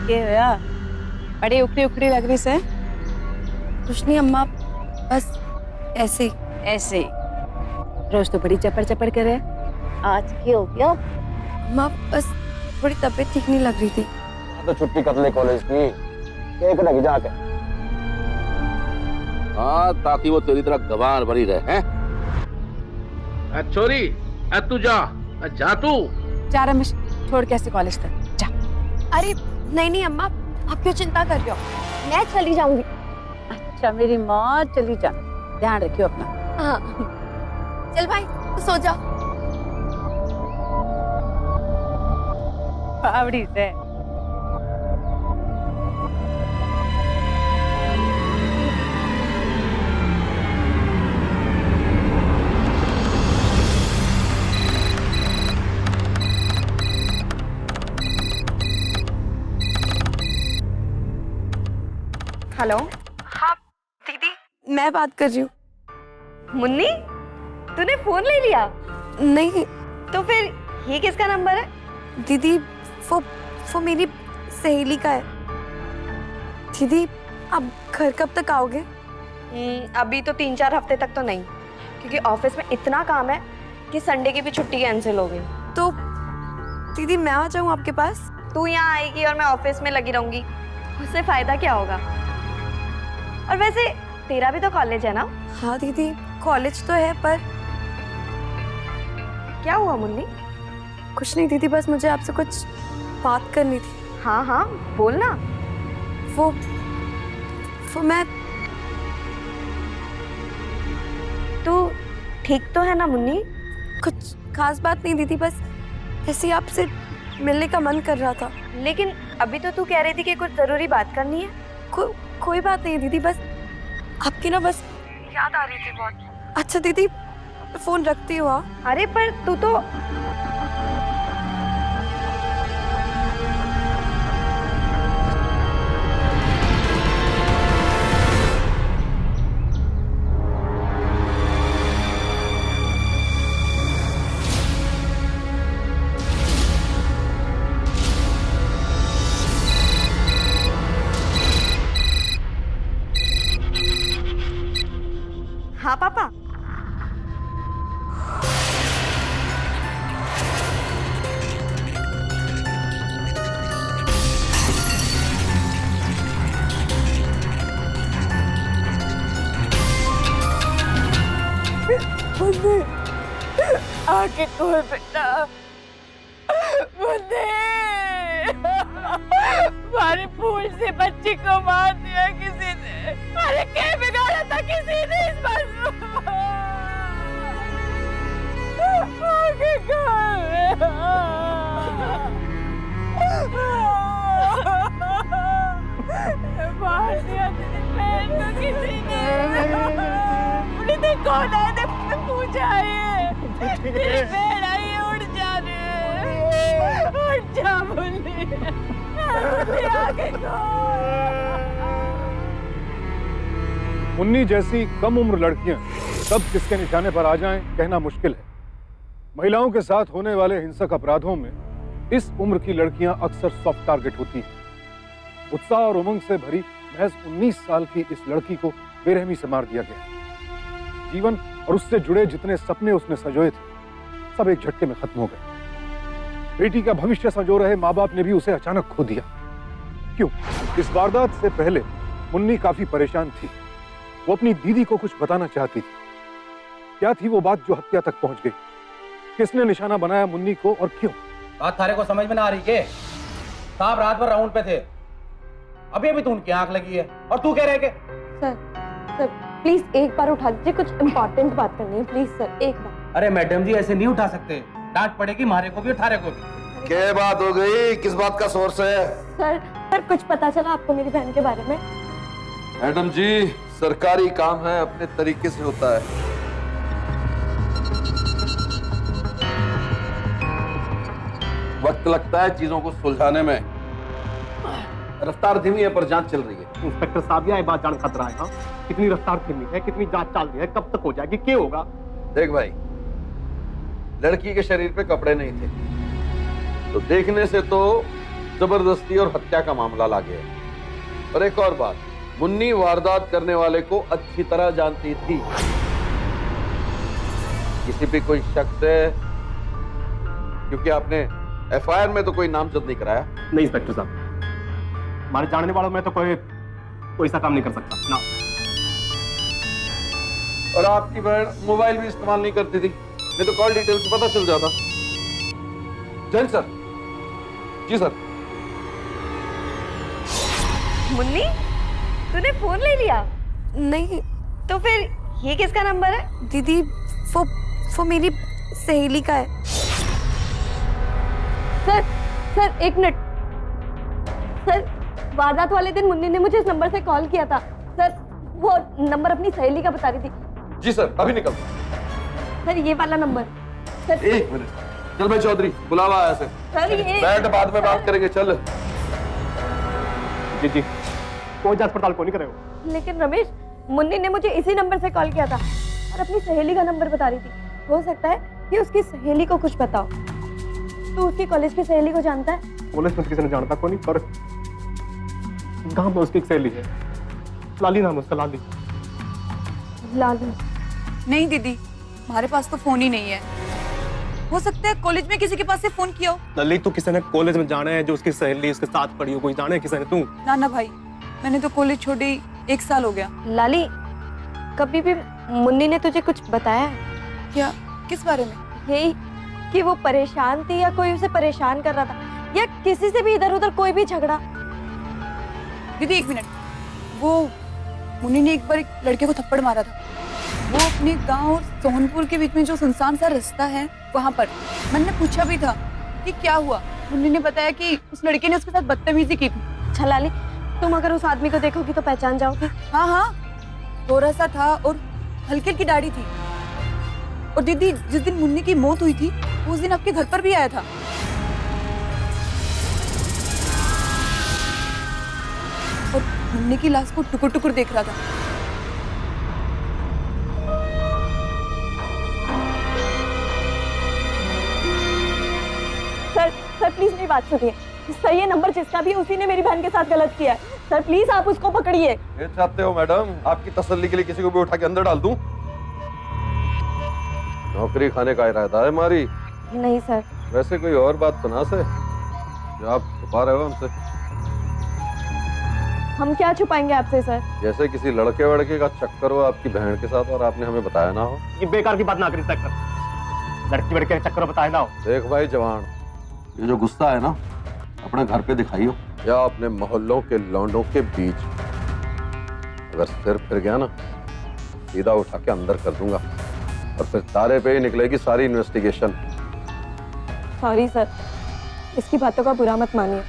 के होया बड़ी उखड़ी उखड़ी लग रही से। कुछ नहीं अम्मा, बस ऐसे ही। ऐसे ही रोज तो बड़ी चपर चपर करे, आज क्या हो गया? अम्मा बस थोड़ी तबीयत ठीक नहीं लग रही थी। तो छुट्टी कर ले कॉलेज की, केक लगी जाके। हाँ, ताकि वो तेरी तरह गवार बनी रहे हैं। छोरी तू जा तू। जा रमेश, छोड़ के ऐसे कॉलेज तक जा। अरे नहीं नहीं अम्मा, आप क्यों चिंता कर रहे हो, मैं चली जाऊंगी। अच्छा मेरी माँ, चली जा, ध्यान रखियो अपना। हाँ चल भाई तो सो जाओ। बावड़ी से। हेलो। हाँ दीदी, मैं बात कर रही हूँ। मुन्नी, तूने फोन ले लिया? नहीं तो फिर ये किसका नंबर है? दीदी, वो मेरी सहेली का है। दीदी आप घर कब तक आओगे? अभी तो 3-4 हफ्ते तक तो नहीं, क्योंकि ऑफिस में इतना काम है कि संडे की भी छुट्टी कैंसिल हो गई। तो दीदी मैं आ जाऊँ आपके पास? तू यहाँ आएगी और मैं ऑफिस में लगी रहूंगी, उससे फायदा क्या होगा? और वैसे तेरा भी तो कॉलेज है ना? हाँ दीदी, कॉलेज तो है, पर क्या हुआ मुन्नी? कुछ नहीं दीदी, बस मुझे आपसे कुछ बात करनी थी। हाँ हाँ बोल ना। वो मैं तू ठीक तो है ना मुन्नी? कुछ खास बात नहीं दीदी, बस ऐसे ही आपसे मिलने का मन कर रहा था। लेकिन अभी तो तू कह रही थी कि कुछ जरूरी बात करनी है। कोई बात नहीं दीदी, बस आपकी ना बस याद आ रही थी बहुत। अच्छा दीदी, फोन रखती हो? अरे पर तू तो हाँ पापा। मुन्नी, आके खोल बेटा। मुन्नी, हमारे फूल से बच्ची को मार दिया किसी ने। अरे क्या बिगाड़ा था किसी ने इस बार? आके खोल। मार दिया तेरी बहन को किसी ने। उन्हें कौन आया था? पूछा है तेरी बहन आई है, उड़ जा रे, उड़ जा मुन्नी, मुन्नी आके मुन्नी जैसी कम उम्र लड़कियां कब किसके निशाने पर आ जाएं कहना मुश्किल है। महिलाओं के साथ होने वाले हिंसक अपराधों में इस उम्र की लड़कियां अक्सर सॉफ्ट टारगेट होती हैं। उत्साह और उमंग से भरी महज 19 साल की इस लड़की को बेरहमी से मार दिया गया। जीवन और उससे जुड़े जितने सपने उसने संजोए थे सब एक झटके में खत्म हो गए। बेटी का भविष्य संजो रहे माँ बाप ने भी उसे अचानक खो दिया। क्यों? इस वारदात से पहले मुन्नी काफी परेशान थी। वो अपनी दीदी को कुछ बताना चाहती थी। क्या थी वो बात जो हत्या तक पहुंच गई? किसने निशाना बनाया मुन्नी को और क्यों? बात थारे को समझ में ना आ रही के? साहब रात भर राउंड पे थे, अभी अभी तो उनकी आंख लगी है और तू कह रहे के? सर प्लीज एक बार उठा दीजिए, कुछ इम्पोर्टेंट बात करनी है प्लीज सर, एक बार। अरे मैडम जी ऐसे नहीं उठा सकते, डांट पड़ेगी मारे को भी और थारे को भी। क्या बात हो गई? किस बात का सोर्स है? सर कुछ पता चला आपको मेरी बहन के बारे में? मैडम जी, सरकारी काम है, अपने तरीके से होता है। वक्त लगता है चीजों को सुलझाने में। रफ्तार धीमी है पर जांच चल रही है। इंस्पेक्टर साहब यह बात जान खतरा है। हाँ, कितनी रफ्तार धीमी है, कितनी जांच चल रही है, कब तक हो जाएगी, क्या होगा? देख भाई, लड़की के शरीर पे कपड़े नहीं थे, तो देखने से तो जबरदस्ती और हत्या का मामला लागे है। और एक और बात, मुन्नी वारदात करने वाले को अच्छी तरह जानती थी। किसी भी कोई शख्स है, क्योंकि आपने एफआईआर में तो कोई नामजद नहीं कराया। नहीं इंस्पेक्टर साहब, हमारे जानने वालों में तो कोई ऐसा काम नहीं कर सकता ना। और आपकी बहन मोबाइल भी इस्तेमाल नहीं करती थी, नहीं तो कॉल डिटेल्स पता चल जाता। जैन सर। जी सर। मुन्नी, तूने फोन ले लिया? नहीं तो फिर ये किसका नंबर है? दीदी, वो मेरी सहेली का है। सर एक मिनट। सर, वारदात वाले दिन मुन्नी ने मुझे इस नंबर से कॉल किया था। सर, वो नंबर अपनी सहेली का बता रही थी। जी सर, अभी निकल। सर, ये वाला नंबर। सर, एक मिनट, चल भाई चौधरी, बुलावा आया से। सर ये बैठ, बाद में बात करेंगे, चल। जी कोई जांच पड़ताल को नहीं करे हो। लेकिन रमेश, मुन्नी ने मुझे इसी नंबर से कॉल किया था और अपनी सहेली का नंबर बता रही थी। हो सकता है कि उसकी सहेली को कुछ पता हो। तू उसकी कॉलेज की सहेली को जानता है? पुलिस में किसी ने जानता को नहीं, पर गांव में उसकी एक सहेली है, लाली नाम है उसका, लाली। लालू? नहीं दीदी, हमारे पास तो फोन ही नहीं है। हो सकता है कॉलेज में किसी के पास से फोन किया हो। लली, तू किसी ने कॉलेज में जाना है जो उसकी सहेली उसके साथ पढ़ी हो, कोई जाने है किसी ने? तू ना भाई, मैंने तो कॉलेज छोड़े 1 साल हो गया। लाली, कभी भी मुन्नी ने तुझे कुछ बताया है? क्या? किस बारे में? यही कि वो परेशान थी या कोई उसे परेशान कर रहा था, या किसी से भी इधर उधर कोई भी झगड़ा? दीदी 1 मिनट। वो मुन्नी ने एक बार एक लड़के को थप्पड़ मारा था। वो अपने गांव और सोनपुर के बीच में जो सुनसान सा रास्ता है वहां पर। मैंने पूछा भी था कि क्या हुआ। मुन्नी ने बताया कि उस लड़के ने उसके साथ बदतमीजी की थी। अच्छा लाली, तुम अगर उस आदमी को देखोगी तो पहचान जाओगी? हाँ, थोड़ा सा था और हल्की हल्की दाढ़ी थी। और दीदी, जिस दिन मुन्नी की मौत हुई थी उस दिन आपके घर पर भी आया था। और मुन्नी की लाश को टुकुर टुकुर देख रहा था। सर प्लीज मेरी बात सुनिए। सर, ये नंबर जिसका भी है उसी ने मेरी बहन के साथ गलत किया है। सर प्लीज आप उसको पकड़िए। ये चाहते हो मैडम, आपकी तसल्ली के लिए किसी को भी उठा के अंदर डाल दूं? नौकरी खाने का इरादा है हमारी? नहीं सर। वैसे कोई और बात तो ना से जो आप छुपा रहे हो हमसे? हम क्या छुपाएंगे आपसे सर? जैसे किसी लड़के वड़के का चक्कर हो आपकी बहन के साथ और आपने हमें बताया ना हो। ये बेकार की बात ना करें इंस्पेक्टर, लड़की लड़के के चक्कर में बताया ना हो। देख भाई जवान, ये जो गुस्सा है ना अपने घर पे दिखाइयो या अपने मोहल्लों के लौंडों के बीच। अगर सिर फिर गया ना, सीधा उठा के अंदर कर दूंगा और फिर तारे पे ही निकलेगी सारी इन्वेस्टिगेशन। सॉरी सर, इसकी बातों का बुरा मत मानिए।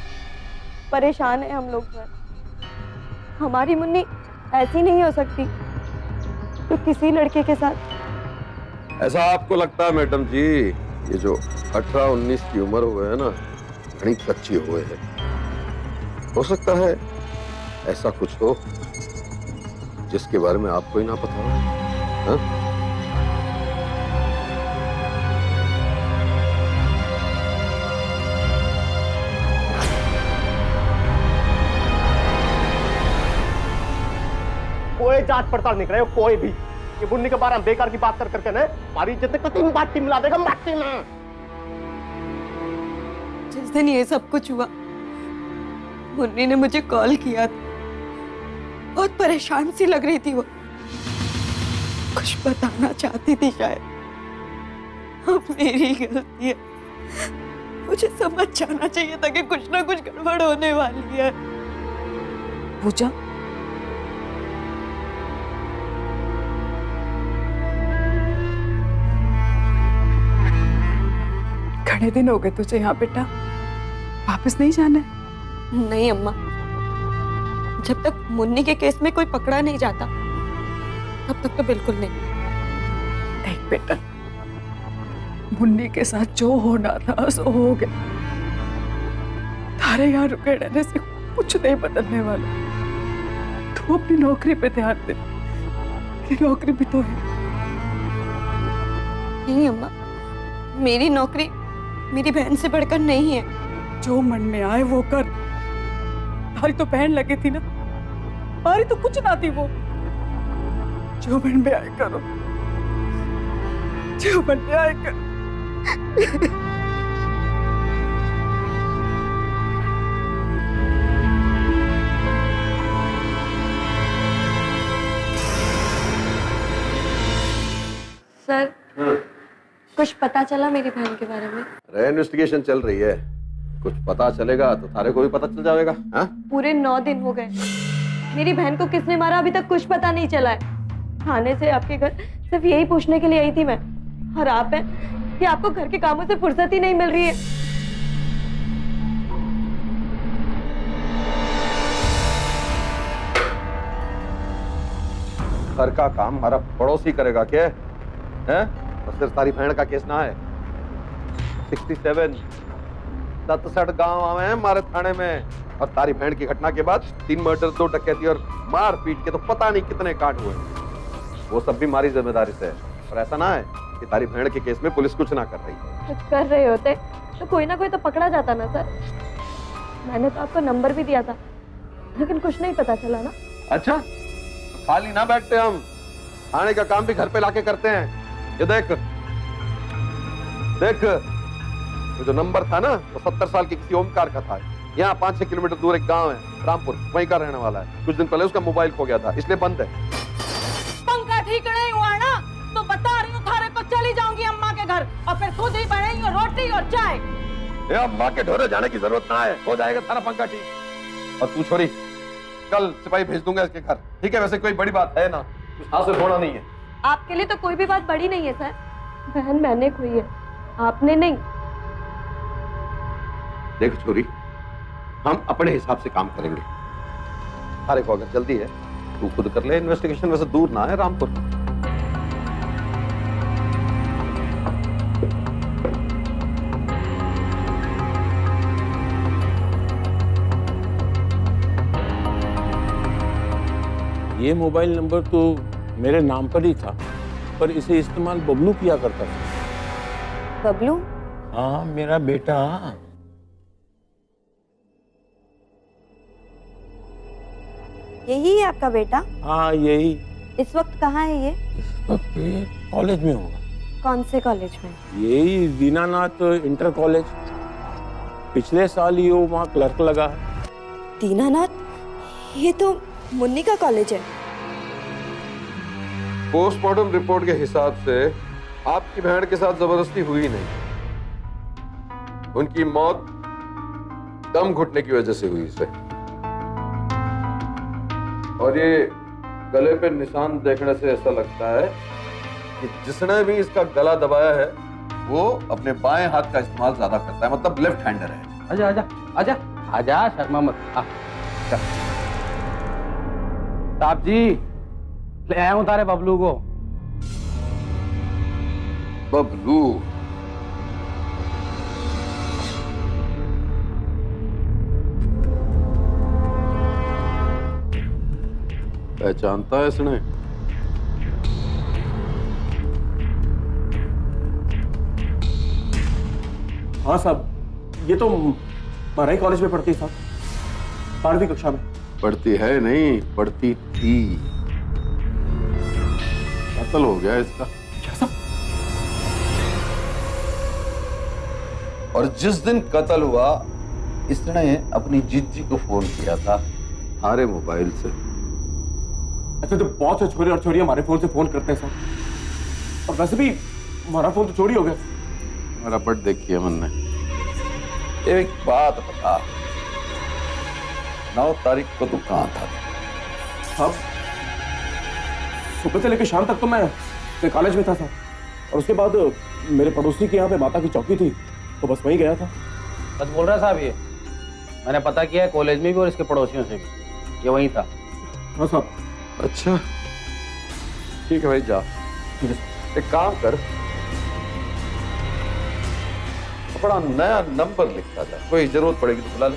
परेशान है हम लोग सर। हमारी मुन्नी ऐसी नहीं हो सकती तो किसी लड़के के साथ। ऐसा आपको लगता है मैडम जी? ये जो 18-19 की उम्र हुए है ना, घनी कच्ची हुए है। हो सकता है ऐसा कुछ हो जिसके बारे में आपको ही ना पता हो। हाँ? कोई जांच पड़ताल नहीं करे कोई भी। ये मुन्नी के बारे में बेकार की बात कर करके ना हमारी इज्जत को माटी मिला देगा, माटी में। जिस दिन ये सब कुछ हुआ, मुन्नी ने मुझे कॉल किया था। बहुत परेशान सी लग रही थी वो। कुछ बताना चाहती थी शायद। अब मेरी गलती है। मुझे समझ जाना चाहिए था कि कुछ ना कुछ गड़बड़ होने वाली है। पूजा, घने दिन हो गए तुझे यहाँ बेटा, वापस नहीं जाना है? नहीं अम्मा, जब तक मुन्नी के केस में कोई पकड़ा नहीं जाता तब तक तो बिल्कुल नहीं। देख बेटा, मुन्नी के साथ जो होना था सो हो गया। तारे यहाँ रुके रहने से कुछ नहीं बदलने वाला। तू अपनी नौकरी पे ध्यान दे। तेरी नौकरी भी तो है। नहीं अम्मा, मेरी नौकरी मेरी बहन से बढ़कर नहीं है। जो मन में आए वो कर। तारी तो बहन लगी थी ना, हमारी तो कुछ ना थी वो। जो मन में आए करो, जो मन में आए करो। सर, कुछ पता चला मेरी बहन के बारे में? अरे इन्वेस्टिगेशन चल रही है, कुछ पता चलेगा तो थारे को भी पता चल जाएगा। हाँ? पूरे 9 दिन हो गए, मेरी बहन को किसने मारा अभी तक कुछ पता नहीं चला है। थाने से आपके घर सिर्फ यही पूछने के लिए आई थी मैं, और आप हैं कि आपको घर के कामों से फुर्सत ही नहीं मिल रही है। घर का काम हमारा पड़ोसी करेगा क्या है? और सिर्फ तारी बहन का केस ना है। 67 67 गांव आवे हैं हमारे थाने में, और तारी बहन की घटना के बाद 3 मर्डर, 2 डकैती और मार पीट के तो पता नहीं कितने कांड हुए। वो सब भी हमारी जिम्मेदारी से है। और ऐसा ना है कि तारी बहन के केस में पुलिस कुछ ना कर रही। कुछ कर रहे होते तो कोई ना कोई तो पकड़ा जाता ना सर। मैंने तो आपका नंबर भी दिया था, लेकिन कुछ नहीं पता चला ना। अच्छा, तो खाली ना बैठते हम, थाने का काम भी घर पे लाके करते हैं। ये देख देख, वो जो नंबर था ना, तो 70 साल के किसी ओमकार का था। यहाँ 5-6 किलोमीटर दूर एक गांव है रामपुर, वहीं का रहने वाला है। कुछ दिन पहले उसका मोबाइल खो गया था, इसलिए बंद है। पंखा ठीक नहीं हुआ ना, तो बता रही हूँ थारे को चली जाऊंगी अम्मा के घर, और फिर खुद ही बनाएंगे रोटी और चाय। ये अम्मा के ढोरे जाने की जरूरत ना है, हो जाएगा सारा पंखा ठीक। और तू छोरी, कल सिपाही भेज दूंगा इसके घर, ठीक है? वैसे कोई बड़ी बात है ना, कुछ हासिल होना नहीं है। आपके लिए तो कोई भी बात बड़ी नहीं है सर। बहन मैंने खोई है, आपने नहीं। देख छोरी, हम अपने हिसाब से काम करेंगे। थारे को अगर जल्दी है तू खुद कर ले इन्वेस्टिगेशन, वैसे दूर ना है रामपुर। ये मोबाइल नंबर तो मेरे नाम पर ही था, पर इसे इस्तेमाल बबलू किया करता था। बबलू? हाँ, मेरा बेटा। यही है आपका बेटा? हाँ, यही। इस वक्त कहाँ है ये? इस वक्त ये कॉलेज में होगा। कौन से कॉलेज में? यही दीनानाथ इंटर कॉलेज। पिछले साल ही वो वहाँ क्लर्क लगा है। दीनानाथ? ये तो मुन्नी का कॉलेज है। पोस्टमार्टम रिपोर्ट के हिसाब से आपकी बहन के साथ जबरदस्ती हुई नहीं, उनकी मौत दम घुटने की वजह से हुई इसे। और ये गले पे निशान देखने से ऐसा लगता है कि जिसने भी इसका गला दबाया है वो अपने बाएं हाथ का इस्तेमाल ज्यादा करता है, मतलब लेफ्ट हैंडर है। आजा आजा आजा आजा, शर्मा मत। साहब जी, ले आया हूं तारे बबलू को। बबलू? पहचानता है इसने? हाँ साहब, ये तो मराई कॉलेज में पढ़ती साहब, 12वीं कक्षा में। पढ़ती है नहीं, पढ़ती थी। कत्ल हो गया इसका। क्या साहब? और जिस दिन कत्ल हुआ इसने अपनी जीजी को फोन किया था हमारे मोबाइल से। ऐसे तो बहुत से छोरे और छोरियां हमारे फोन से फोन करते हैं साहब, और वैसे भी हमारा फोन तो चोरी हो गया। मेरा पट देखिए मन ने। एक बात बता, 9 तारीख को तू कहाँ था? साहब, सुबह से लेकर शाम तक तो मैं कॉलेज में था साहब, और उसके बाद मेरे पड़ोसी के यहाँ पे माता की चौकी थी, तो बस वहीं गया था। सच बोल रहा है साहब ये? मैंने पता किया है कॉलेज में भी और इसके पड़ोसियों से भी, ये वहीं था। हाँ साहब। अच्छा ठीक है भाई, जा। एक काम कर, अपना नया नंबर लिखता जा, कोई जरूरत पड़ेगी तो बुला ले।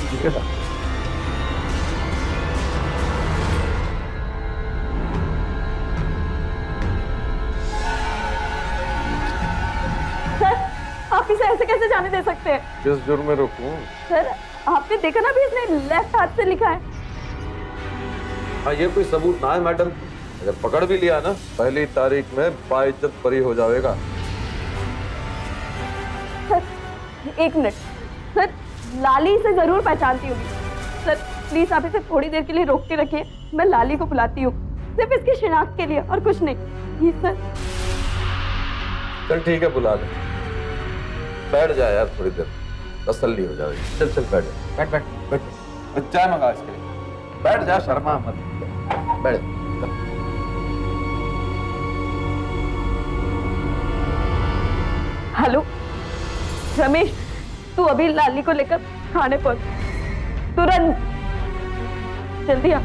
ठीक है। सर, आप आप इसे ऐसे कैसे जाने दे सकते हैं? किस जुर्म में रोकूं? सर आपने देखा ना भी इसने लेफ्ट हाथ से लिखा है। हाँ, ये कोई सबूत ना है मैडम। अगर पकड़ भी लिया ना, पहली तारीख में बाइज्जत बरी हो जाएगा। सर एक मिनट सर, लाली इसे जरूर पहचानती होगी। सर प्लीज आप इसे थोड़ी देर के लिए रोक के रखिए, मैं लाली को बुलाती हूँ, सिर्फ इसकी शिनाख्त के लिए और कुछ नहीं। जी सर। चल ठीक है, बुला ले। बैठ जा यार थोड़ी देर, तसल्ली हो जाएगी। चल चल बैठ जा। बैठ बैठ बैठ, चाय मंगा इसके लिए। बैठ जा, शर्मा मत। बैठ। हेलो रमेश, तू अभी लाली को लेकर थाने पहुंच, तुरंत, जल्दी आ।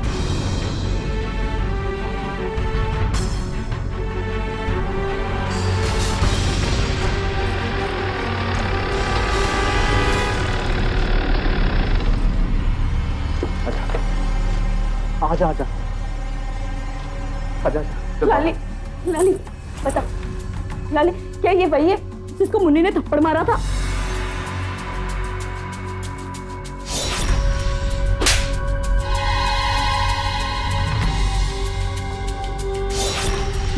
आजा आजा आजा। लाली लाली बता, लाली क्या ये वही है जिसको मुन्नी ने थप्पड़ मारा था?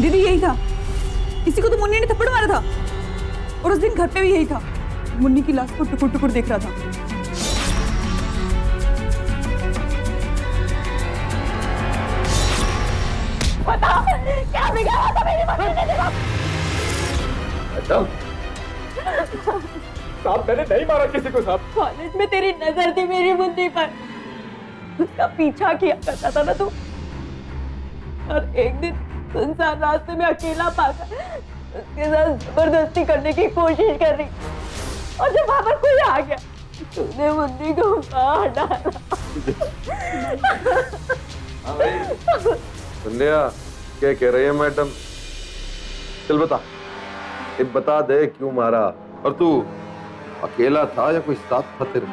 दीदी यही था, इसी को तो मुन्नी ने थप्पड़ मारा था। और उस दिन घर पे भी यही था, मुन्नी की लाश को टुकुर टुकुर देख रहा था। बता क्या बिगाड़ा था मेरी मुन्नी ने तेरा? मैडम, साहब मैंने नहीं मारा किसी को साहब। कॉलेज में तेरी नजर थी मेरी मुन्नी पर, उसका पीछा किया करता था ना तू, और एक दिन सुनसान रास्ते में अकेला पाकर उसके साथ जबरदस्ती करने की कोशिश कर रही, और जब वहां पर कोई आ गया तूने मुन्नी को मार डाला। हाँ भाई, सुन लिया क्या कह रही है मैडम? चल बता, ये बता दे क्यों मारा, और तू अकेला था या कोई साथ था तेरे?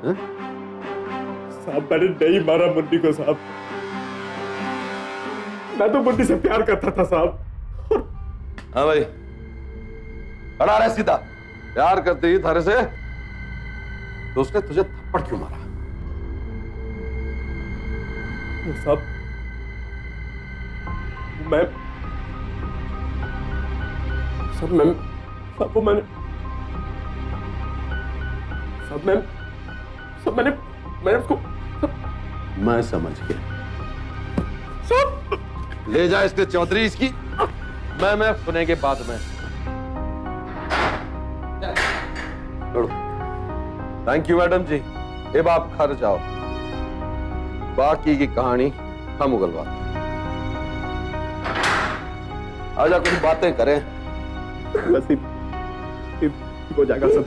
हैं? साहब मैंने नहीं मारा मुन्नी को साहब, मैं तो मुन्नी से प्यार करता था साहब। हाँ भाई, खड़ा रहे सीधा। प्यार करती ही थारे से, तो उसने तुझे थप्पड़ क्यों मारा? साहब मैं सब मैं सबको मैंने सब मैं सब मैंने उसको मैं समझ गया। ले जा इसके चौधरी, इसकी मैं सुनेंगे बाद में। थैंक यू मैडम जी, अब आप घर जाओ, बाकी की कहानी हम उगलवा। आजा कुछ बातें करें। बस हो जाएगा सब।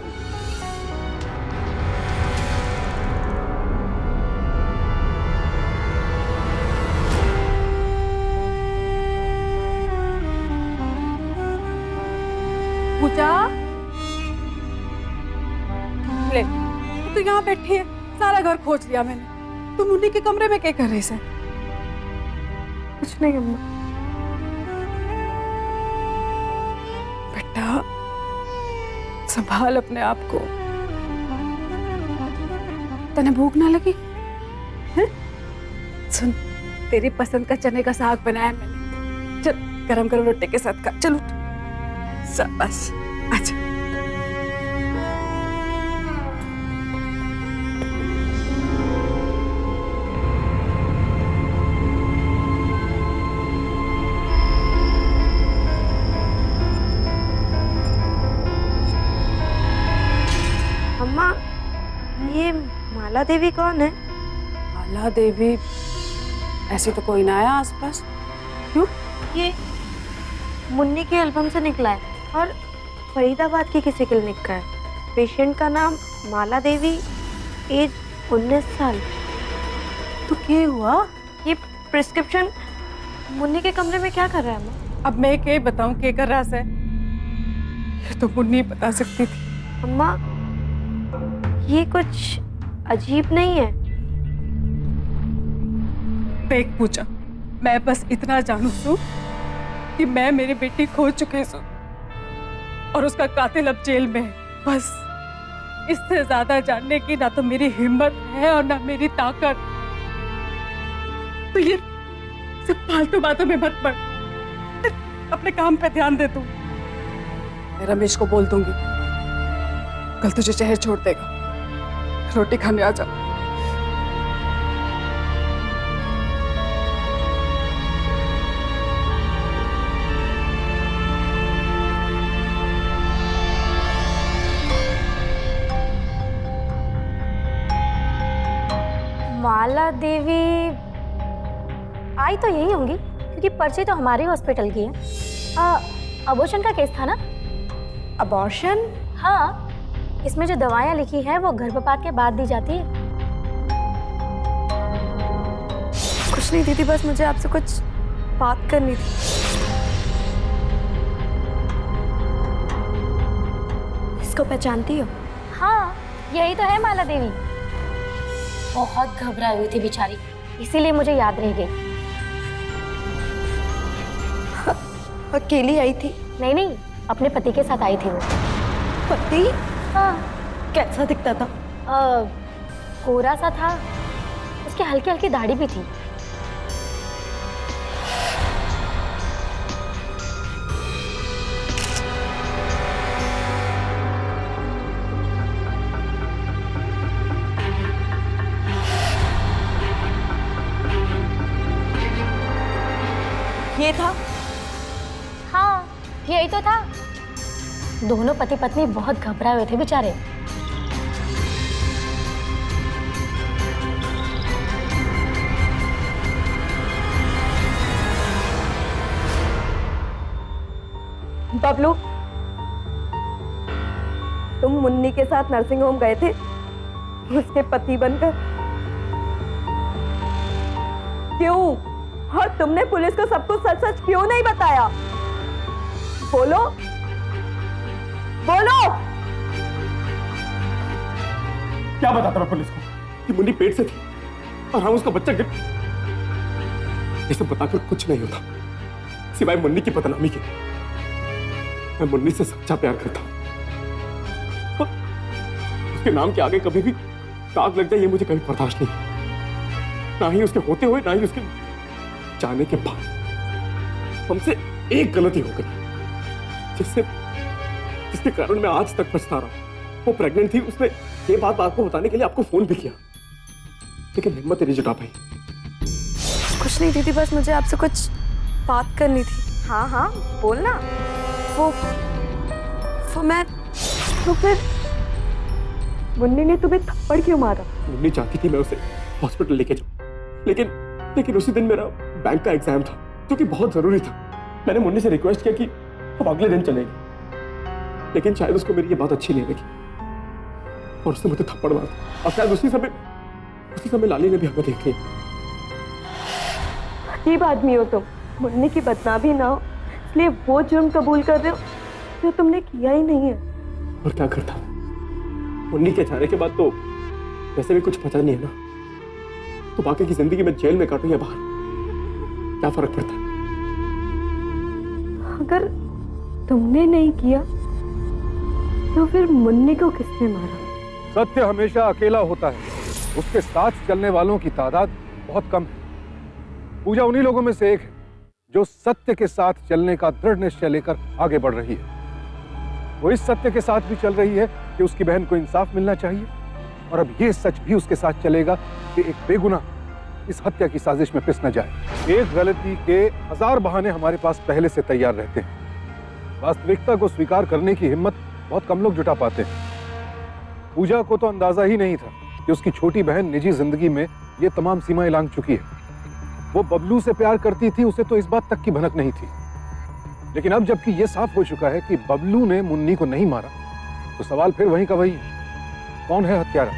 पूजा ले, तो यहाँ बैठी है, सारा घर खोज लिया मैंने। तुम मुन्नी के कमरे में क्या कर रही है? कुछ नहीं अम्मा। बेटा संभाल अपने आप को, तने भूख ना लगी है? सुन, तेरी पसंद का चने का साग बनाया मैंने, चल गरम गरम रोटी के साथ खा। चलो बस अच्छा। अम्मा, ये माला देवी कौन है? माला देवी? ऐसी तो कोई ना आया आसपास। क्यों? ये मुन्नी के एल्बम से निकला है और फरीदाबाद की किसी क्लिनिक का है। पेशेंट का नाम माला देवी, एज 19 साल। तो क्या हुआ? ये प्रिस्क्रिप्शन मुन्नी के कमरे में क्या कर रहा है अम्मा? अब मैं क्या बताऊं क्या कर रहा है? ये तो मुन्नी बता सकती थी। अम्मा, ये कुछ अजीब नहीं है? देख पूजा, मैं बस इतना जानू छू कि मैं मेरी बेटी खो चुकी हूँ और उसका कातिल अब जेल में है। बस इससे ज्यादा जानने की ना तो मेरी हिम्मत है और ना मेरी ताकत। तो ये सिर्फ फालतू बातों में मत पड़, अपने काम पे ध्यान दे तू। मैं रमेश को बोल दूंगी, कल तुझे शहर छोड़ देगा। रोटी खाने आ जा। माला देवी आई तो यही होंगी, क्योंकि पर्ची तो हमारे हॉस्पिटल की है। अबॉर्शन का केस था ना? अबॉर्शन? हाँ, इसमें जो दवाइयाँ लिखी हैं वो गर्भपात के बाद दी जाती है। कुछ नहीं दीदी, बस मुझे आपसे कुछ बात करनी थी। इसको पहचानती हो? हाँ, यही तो है माला देवी। बहुत घबराई हुई थी बेचारी, इसीलिए मुझे याद रह गई। अकेली आई थी? नहीं नहीं, अपने पति के साथ आई थी वो। पति? हाँ। कैसा दिखता था? कोरा सा था, उसकी हल्की हल्की दाढ़ी भी थी। ये था? हाँ, यही तो था। दोनों पति पत्नी बहुत घबराए हुए थे बेचारे। बबलू, तुम मुन्नी के साथ नर्सिंग होम गए थे उसके पति बनकर? क्यों? और तुमने पुलिस को सब कुछ सच सच क्यों नहीं बताया? बोलो बोलो। क्या बताता मैं पुलिस को कि मुन्नी पेट से थी और हम उसका बच्चा गिर। ये सब बताकर कुछ नहीं होता सिवाय मुन्नी की बदनामी के। मैं मुन्नी से सच्चा प्यार करता हूं। उसके नाम के आगे कभी भी दाग लग जाए ये मुझे कभी बर्दाश्त नहीं, ना ही उसके होते हुए ना ही उसके जाने के बाद। हमसे एक गलती हो गई जिसके कारण मैं आज तक पछता रहा हूं। वो प्रेग्नेंट थी, उसने ये बात आपको बताने के लिए आपको फोन भी किया, लेकिन हिम्मत नहीं जुटा पाई। कुछ नहीं दीदी, बस मुझे आपसे कुछ बात करनी थी। हाँ हाँ बोलना। वो मैं तो फिर मुन्नी ने तुम्हें थप्पड़ क्यों मारा? मुन्नी चाहती थी मैं उसे हॉस्पिटल लेके जाऊं, लेकिन उसी दिन मेरा बैंक का एग्जाम था जो कि बहुत जरूरी था। मैंने मुन्नी से रिक्वेस्ट किया कि हम अगले दिन चलेंगे, लेकिन शायद उसको मेरी ये बात अच्छी नहीं लगी और उसने मुझे थप्पड़ मारा। और शायद उसी समय लाली ने भी हमें देख लिया। अजीब आदमी हो तुम। मुन्नी की बदनामी ना हो इसलिए वो जुर्म कबूल कर रहे हो जो तुमने किया ही नहीं है। और क्या करता, मुन्नी के जाने के बाद तो वैसे भी कुछ पता नहीं है ना, तो बाकी की जिंदगी में जेल में काटूं या बाहर, क्या फर्क पड़ता है? अगर तुमने नहीं किया तो फिर मुन्नी को किसने मारा? सत्य हमेशा अकेला होता है, उसके साथ चलने वालों की तादाद बहुत कम है। पूजा उन्हीं लोगों में से एक है जो सत्य के साथ चलने का दृढ़ निश्चय लेकर आगे बढ़ रही है। वो इस सत्य के साथ भी चल रही है कि उसकी बहन को इंसाफ मिलना चाहिए, और अब ये सच भी उसके साथ चलेगा कि एक बेगुनाह इस हत्या की साजिश में पिस न जाए। एक गलती के 1000 बहाने हमारे पास पहले से तैयार रहते हैं। वास्तविकता को स्वीकार करने की हिम्मत बहुत कम लोग जुटा पाते हैं। पूजा को तो अंदाजा ही नहीं था कि उसकी छोटी बहन निजी जिंदगी में ये तमाम सीमाएं लांघ चुकी है। वो बबलू से प्यार करती थी, उसे तो इस बात तक की भनक नहीं थी। लेकिन अब जबकि ये साफ हो चुका है कि बबलू ने मुन्नी को नहीं मारा, तो सवाल फिर वहीं का वही है, कौन है हत्यारा?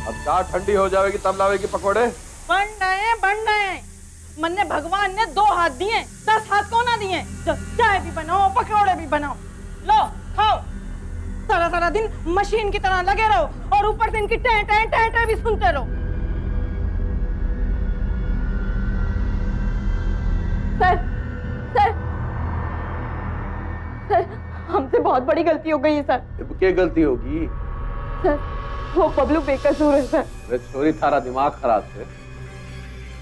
अब चाय ठंडी हो जाएगी तब लावेगी पकोड़े। बन गए। मन ने भगवान ने 2 हाथ दिए, 10 हाथ कौन ना दिए? चाय भी बनाओ, पकौड़े भी बनाओ, लो खाओ। सारा दिन मशीन की तरह लगे रहो और ऊपर से इनकी टें टें टें टें भी सुनते रहो। सर सर हमसे बहुत बड़ी गलती हो गई है सर। अब क्या गलती होगी? सर वो बबलू बेकसूर है सर। अरे छोरी, थारा दिमाग खराब है।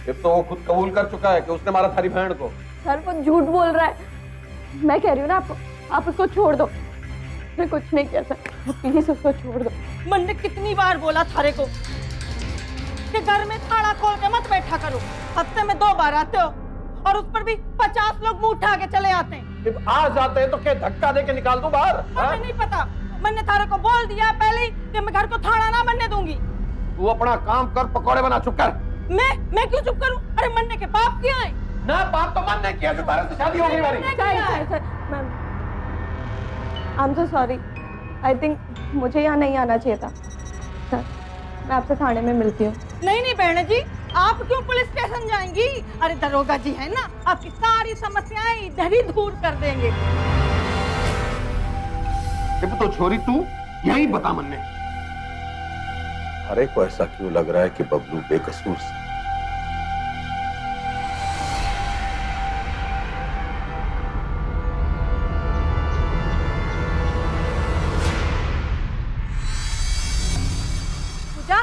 अब तो वो खुद कबूल कर चुका है कि उसने मारा थारी बहन को। सर वो झूठ बोल रहा है। मैं कह रही हूँ ना आपको, आप उसको छोड़ दो। मैं कुछ नहीं किया सर, प्लीज उसको छोड़ दो। मैंने कितनी बार बोला थारे को कि घर में ताला खोल के मत बैठा करो। हफ्ते में 2 बार आते हो और उस पर भी 50 लोग मुंह उठा के चले आते हैं। जब आ जाते हैं तो क्या धक्का दे के निकाल दूं बाहर? मुझे नहीं पता, मैंने थारे को बोल दिया पहले ही कि मैं घर को थाना ना बनने दूंगी। तू अपना काम कर, पकौड़े बना, चुप कर। मैं क्यों चुप करूं? अरे मन्ने के पाप क्या है? ना पाप तो मन ने किया जो तारे से शादी हो गई हमारी। Sir ma'am, I am so sorry. I think मुझे यहाँ नहीं आना चाहिए था। सर मैं आपसे थाने में मिलती हूँ। नहीं बहन जी, आप क्यों पुलिस स्टेशन जाएंगी? अरे दरोगा जी है ना, आपकी सारी समस्याएं इधर ही दूर कर देंगे। तो छोरी तू यही बता मन्ने, अरे को ऐसा क्यों लग रहा है कि बबलू बेकसूर से? पूजा,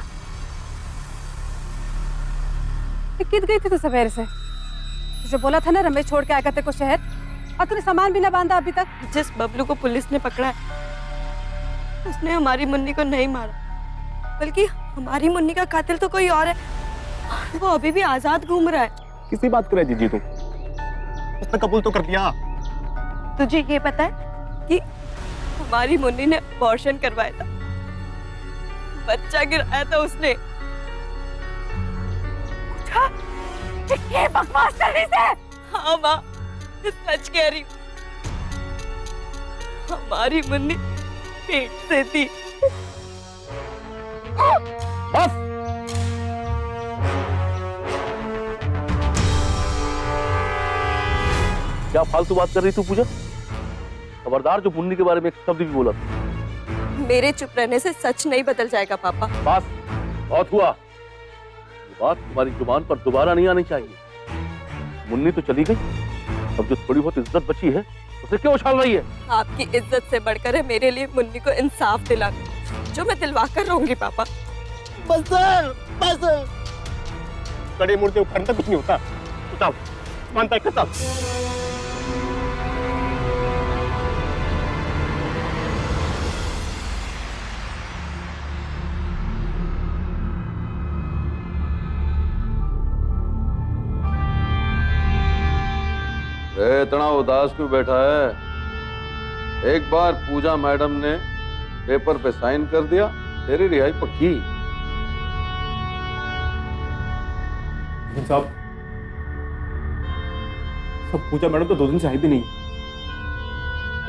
कित गई थी तू सवेरे से? तुझे बोला था ना रमेश छोड़ के आएगा तेरे को शहर, और तूने सामान भी ना बांधा अभी तक। जिस बबलू को पुलिस ने पकड़ा है उसने हमारी मुन्नी को नहीं मारा, बल्कि हमारी मुन्नी का कातिल तो कोई और है। वो अभी भी आजाद घूम रहा है। किसी बात करे जीजी तुम? उसने कबूल तो कर दिया। तुझे ये पता है कि हमारी मुन्नी ने अबॉर्शन करवाया था, बच्चा गिराया था उसने। ये बकवास कर रही है। हाँ माँ, सच कह रही हूँ। हमारी मुन्नी पेट से थी। बस क्या फालतू बात कर रही तू पूजा? खबरदार जो मुन्नी के बारे में एक शब्द भी बोला। मेरे चुप रहने से सच नहीं बदल जाएगा पापा। बस बहुत हुआ। ये बात तुम्हारी जुबान पर दोबारा नहीं आनी चाहिए। मुन्नी तो चली गई, अब जो थोड़ी बहुत इज्जत बची है उसे क्यों उछाल रही है? आपकी इज्जत से बढ़कर है मेरे लिए मुन्नी को इंसाफ दिलाना, जो मैं दिलवा कर रहूंगी पापा। बस कड़े मुड़ते उखाड़ने तक कुछ नहीं होता। उठाओ मानता है खत्म। इतना उदास क्यों बैठा है? एक बार पूजा मैडम ने पेपर पे साइन कर दिया, तेरी रिहाई पक्की। साहब, सब पूजा मैडम तो 2 दिन से आई भी नहीं।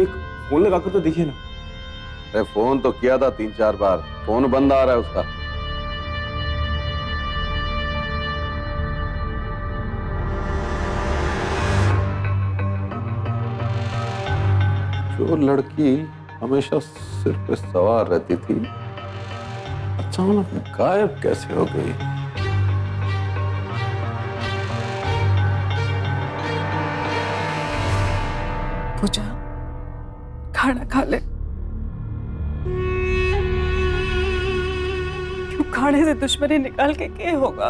एक फोन लगाकर तो देखिए ना। अरे फोन तो किया था 3-4 बार, फोन बंद आ रहा है उसका। जो लड़की हमेशा सिर पे सवार रहती थी, अचानक गायब कैसे हो गई? पूजा, खाना खा ले। क्यों खाने से दुश्मनी निकाल के क्या होगा?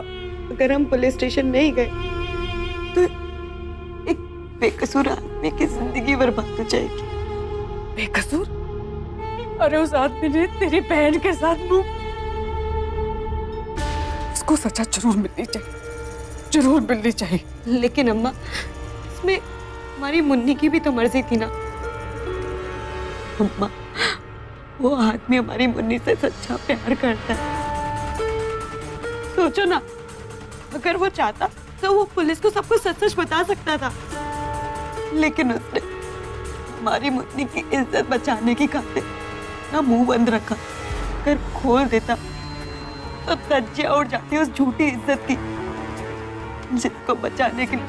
अगर हम पुलिस स्टेशन नहीं गए तो एक बेकसूर आदमी की जिंदगी बर्बाद हो जाएगी। बेकसूर? अरे उस आदमी ने तेरी बहन के साथ मुंह, उसको सजा जरूर मिलनी चाहिए, जरूर मिलनी चाहिए। लेकिन अम्मा, इसमें हमारी मुन्नी की भी तो मर्जी थी ना। अम्मा, वो आदमी हमारी मुन्नी से सच्चा प्यार करता है। सोचो ना, अगर वो चाहता तो वो पुलिस को सब कुछ सच सच बता सकता था, लेकिन उसने हमारी मुन्नी की इज्जत बचाने की खातिर ना मुंह बंद रखा। अगर खोल देता तो धज्जियां उड़ जाती उस झूठी इज्जत की, जिसको बचाने के लिए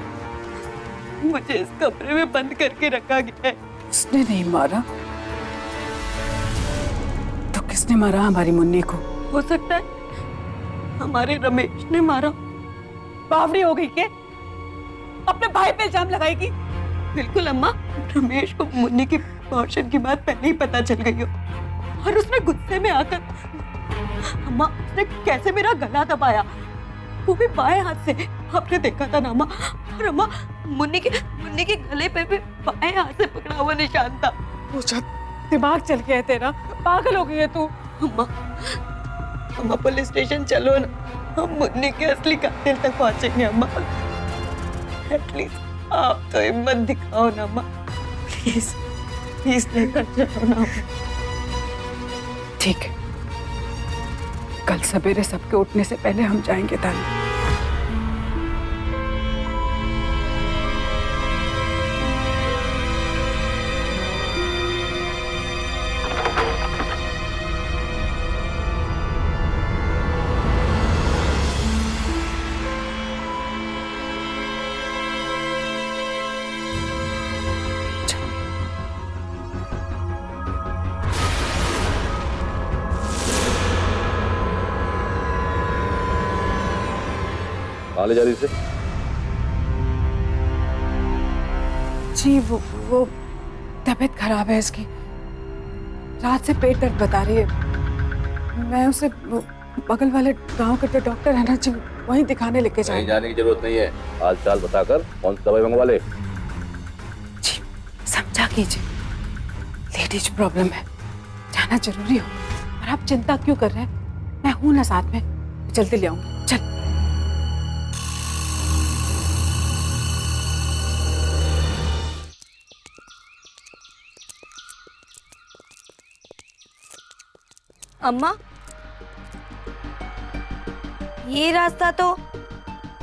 मुझे इस कमरे में बंद करके रखा गया है। उसने नहीं मारा तो किसने मारा हमारी मुन्नी को? हो सकता है हमारे रमेश ने मारा। बावड़ी हो गई के? अपने भाई पे इल्जाम लगाएगी? बिल्कुल अम्मा, रमेश को मुन्नी की अबॉर्शन की बात पहले ही पता चल गई हो और उसने गुस्से में आकर अम्मा उसने कैसे मेरा गला दबाया, वो भी बाएं हाथ से। आपने देखा था ना अम्मा। और अम्मा मुन्नी के गले पे भी बाएं हाथ से पकड़ा हुआ निशान था। पूजा, दिमाग चल गया है तेरा, पागल हो गई है तू। अम्मा पुलिस स्टेशन चलो ना, हम मुन्नी के असली कातिल तक पहुंचेंगे अम्मा। एटलीस्ट आप तो हिम्मत दिखाओ ना अम्मा, प्लीज प्लीज लेकर चलो ना। ठीक है, कल सवेरे सबके उठने से पहले हम जाएंगे तानी। कहाँ ले जा रही इसे? जी वो तबीयत खराब है इसकी, रात से पेट दर्द बता रही है। मैं उसे बगल वाले गांव के जो डॉक्टर है ना जी, वहीं दिखाने लेके कहीं जाए। जाने की जरूरत नहीं है, हाल चाल बताकर कौन सी दवाई मंगवा ले। जी समझा कीजिए, लेडीज प्रॉब्लम है, जाना जरूरी हो। और आप चिंता क्यों कर रहे हैं, मैं हूं ना साथ में, जल्दी ले आऊंगी। चल अम्मा, ये रास्ता तो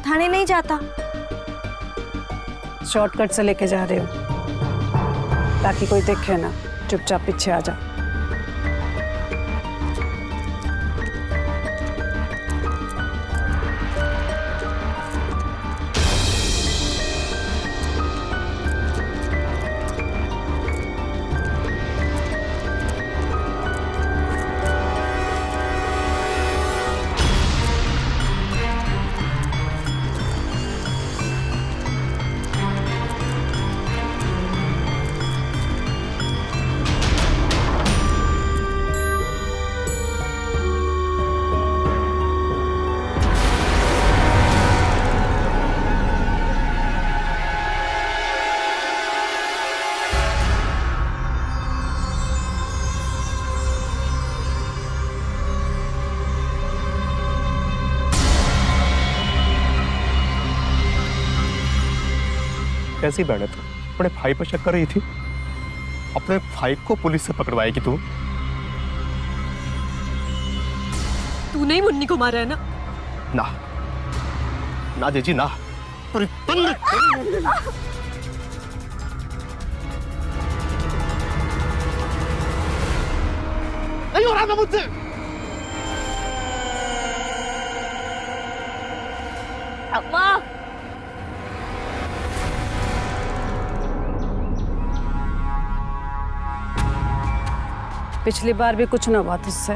थाने नहीं जाता। शॉर्टकट से लेके जा रहे हो ताकि कोई देखे ना, चुपचाप पीछे आ जा। कैसी बहन है तू? अपने भाई पर शक कर रही थी, अपने भाई को पुलिस से पकड़वाएगी तू? तूने ही मुन्नी को मारा है ना? ना ना जीजी ना, नहीं हो रहा था मुझसे। अम्मा, पिछली बार भी कुछ ना हुआ तुझसे।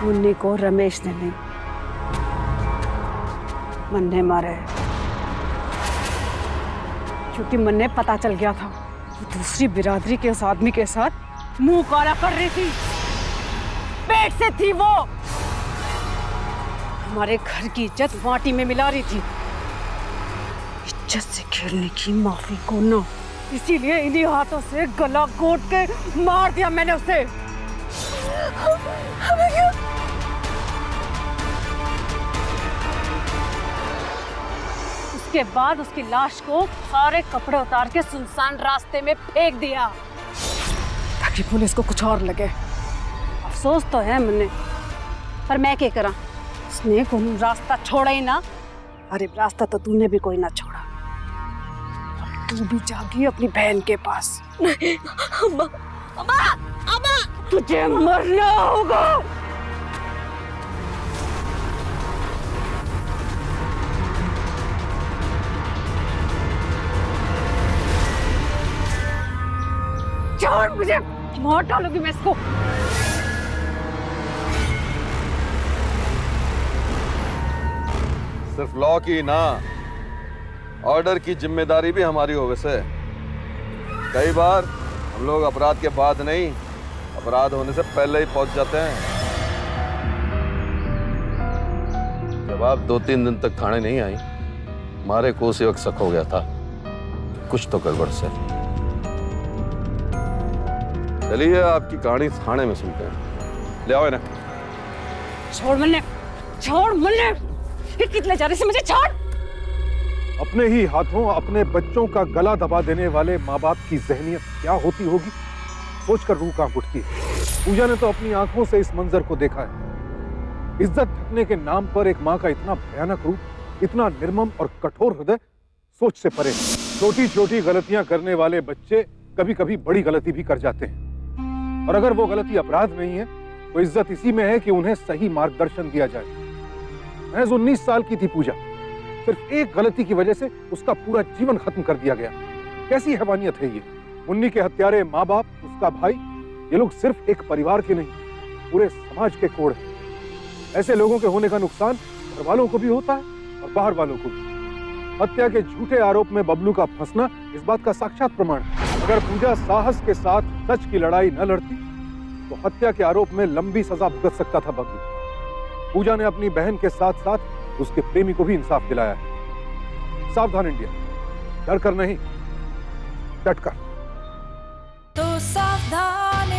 मुन्नी को रमेश ने नहीं, मन ने मारा है, क्योंकि मन ने पता चल गया था कि दूसरी बिरादरी के उस आदमी के साथ मुंह काला कर रही थी। पेट से थी वो, हमारे घर की इज्जत माटी में मिला रही थी। इज्जत से खेलने की माफी को ना, इसीलिए इन्हीं हाथों से गला घोट के मार दिया मैंने उसे। हमें क्यों? उसके बाद उसकी लाश को सारे कपड़े उतार के सुनसान रास्ते में फेंक दिया ताकि पुलिस को कुछ और लगे। अफसोस तो है मैंने, पर मैं क्या करा, उसने कोई रास्ता छोड़ा ही ना। अरे रास्ता तो तूने भी कोई ना छोड़ा, तू भी जागी अपनी बहन के पास। अम्मा, अम्मा, अम्मा, तुझे मरना होगा। छोड़ मुझे, मार डालूंगी मैं इसको। सिर्फ लॉ की ना, ऑर्डर की जिम्मेदारी भी हमारी हो। वैसे कई बार हम लोग अपराध के बाद नहीं, अपराध होने से पहले ही पहुंच जाते हैं। जब आप 2-3 दिन तक थाने नहीं आई, हमारे को उसी वक्त शक हो गया था कुछ तो गड़बड़ से। चलिए आपकी कहानी थाने में सुनते हैं। ले आओ इन्हें। छोड़ मुन्ने, छोड़ मुन्ने, ये कितने जा रहे से मुझे छोड़। अपने ही हाथों अपने बच्चों का गला दबा देने वाले माँ बाप की जहनियत क्या होती होगी, सोचकर रूह कांप उठती है। पूजा ने तो अपनी आंखों से इस मंजर को देखा है। इज्जत ढकने के नाम पर एक माँ का इतना भयानक रूप, इतना निर्मम और कठोर हृदय सोच से परे। छोटी छोटी गलतियां करने वाले बच्चे कभी कभी बड़ी गलती भी कर जाते हैं, और अगर वो गलती अपराध नहीं है तो इज्जत इसी में है कि उन्हें सही मार्गदर्शन दिया जाए। महज 19 साल की थी पूजा, सिर्फ एक गलती की वजह से उसका पूरा जीवन खत्म कर दिया गया। कैसी हैवानियत है ये। मुन्नी के हत्यारे माँ बाप, उसका भाई, ये लोग सिर्फ एक परिवार के नहीं, पूरे समाज के कोड़ हैं। ऐसे लोगों के होने का नुकसान घर वालों को भी होता है और बाहर वालों को भी। हत्या के झूठे आरोप में बबलू का फंसना इस बात का साक्षात प्रमाण है। अगर पूजा साहस के साथ सच की लड़ाई न लड़ती तो हत्या के आरोप में लंबी सजा भुगत सकता था बबलू। पूजा ने अपनी बहन के साथ साथ उसके प्रेमी को भी इंसाफ दिलाया है। सावधान इंडिया, डर कर नहीं, डट कर। तो सावधान